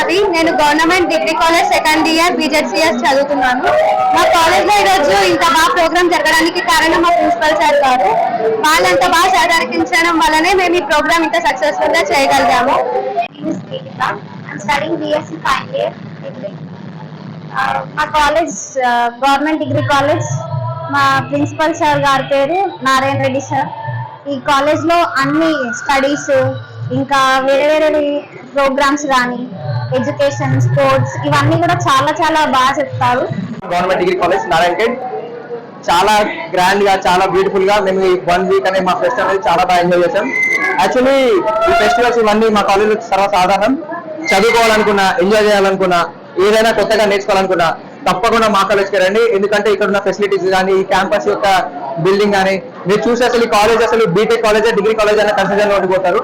రవి. నేను government degree college second year BZCS చదువుతున్నాను. మా కాలేజ్ లో ఈరోజు ఇంత బాగా ప్రోగ్రామ్ జరగడానికి కారణం మా ప్రిన్సిపల్ సార్ గారు. వాళ్ళంత బాగా సహకరించడం వల్లనే మేము ఈ ప్రోగ్రామ్ ఇంత సక్సెస్ఫుల్ గా చేయగలిగాము. మా కాలేజ్ గవర్నమెంట్ డిగ్రీ కాలేజ్. మా ప్రిన్సిపల్ సార్ గారి పేరు నారాయణ రెడ్డి సార్. ఈ కాలేజ్ లో అన్ని స్టడీస్ ఇంకా వేరే వేరే ప్రోగ్రామ్స్ కానీ ఎడ్యుకేషన్, స్పోర్ట్స్ ఇవన్నీ కూడా చాలా చాలా బాగా చెప్తారు. గవర్నమెంట్ డిగ్రీ కాలేజ్ నారాయణఖేడ్ చాలా గ్రాండ్ గా, చాలా బ్యూటిఫుల్ గా మేము ఈ 1 వీక్ అనే మా ఫెస్ట్ అనేది చాలా బాగా ఎంజాయ్ చేసాం. యాక్చువల్లీ ఈ ఫెస్టివల్స్ ఇవన్నీ మా కాలేజ్ సర్వసాధారణం. చదువుకోవాలనుకున్నా, ఎంజాయ్ చేయాలనుకున్నా, ఏదైనా కొత్తగా నేర్చుకోవాలనుకున్నా తప్పకుండా మా కాలేజ్కి రండి. ఎందుకంటే ఇక్కడ ఉన్న ఫెసిలిటీస్ కానీ, ఈ క్యాంపస్ యొక్క బిల్డింగ్ కానీ మీరు చూసి అసలు ఈ కాలేజ్ అసలు బీటెక్ కాలేజ్, డిగ్రీ కాలేజ్ అనే కన్ఫ్యూజన్ లో ఉండిపోతారు.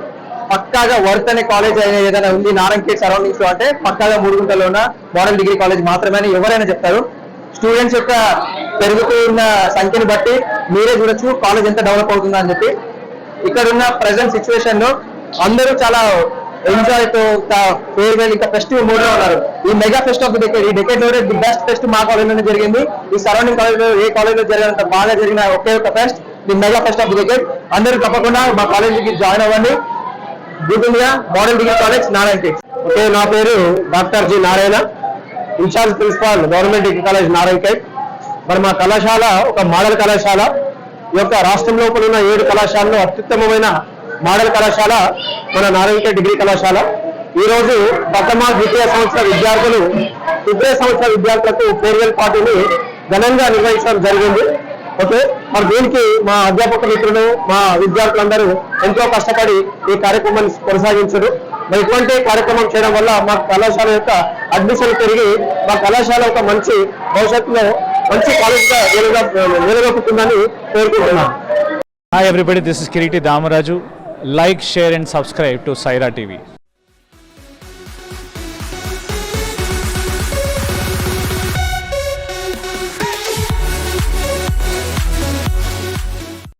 పక్కాగా వర్త్ అనే కాలేజ్ ఏదైనా ఉంది నారాయణఖేడ్ సరౌండింగ్స్ లో అంటే పక్కాగా 3 గుంటల్లో ఉన్న మోడల్ డిగ్రీ కాలేజ్ మాత్రమే అని ఎవరైనా చెప్తారు. స్టూడెంట్స్ యొక్క పెరుగుతున్న సంఖ్యని బట్టి మీరే చూడొచ్చు కాలేజ్ ఎంత డెవలప్ అవుతుందా అని చెప్పి. ఇక్కడ ఉన్న ప్రెసెంట్ సిచ్యువేషన్ లో అందరూ చాలా ఎంజాయ్ తో ఫేర్వెల్ ఇంకా ఫెస్టివల్ మూడ్ లో ఉన్నారు. ఈ mega fest of the decade, ఈ డెకేడ్ లో ది బెస్ట్ ఫెస్ట్ మా కాలేజ్ లోనే జరిగింది. ఈ సరౌండింగ్ కాలేజ్ లో ఏ కాలేజ్ లో జరిగినంత బాగా జరిగిన ఒకే ఒక fest the mega fest of the decade. అందరూ తప్పకుండా మా కాలేజీకి జాయిన్ అవ్వండి. Good India model degree college Narayankhed. Okay, నా పేరు doctor G Narayana, in-charge principal government degree college Narayankhed. మరి మా కళాశాల ఒక మోడల్ కళాశాల. ఈ యొక్క రాష్ట్రం లోపల ఉన్న 7 కళాశాలలో అత్యుత్తమమైన మోడల్ కళాశాల మన నారాయణఖేడ్ డిగ్రీ కళాశాల. ఈ రోజు ప్రథమ, ద్వితీయ సంవత్సర విద్యార్థులు, తృతీయ సంవత్సర విద్యార్థులకు ఫేర్వెల్ పార్టీని ఘనంగా నిర్వహించడం జరిగింది. ఓకే, మరి దీనికి మా అధ్యాపక మిత్రులు, మా విద్యార్థులందరూ ఎంతో కష్టపడి ఈ కార్యక్రమాన్ని కొనసాగించారు. మరి ఇటువంటి కార్యక్రమం చేయడం వల్ల మా కళాశాల యొక్క అడ్మిషన్ పెరిగి మా కళాశాల ఒక మంచి భవిష్యత్తులో మంచి కాలేజ్గా నిలదొక్కుతుందని కోరుకుంటున్నాను. Hi everybody, this is Kiriti Damaraju. Like, share and subscribe to Saira TV.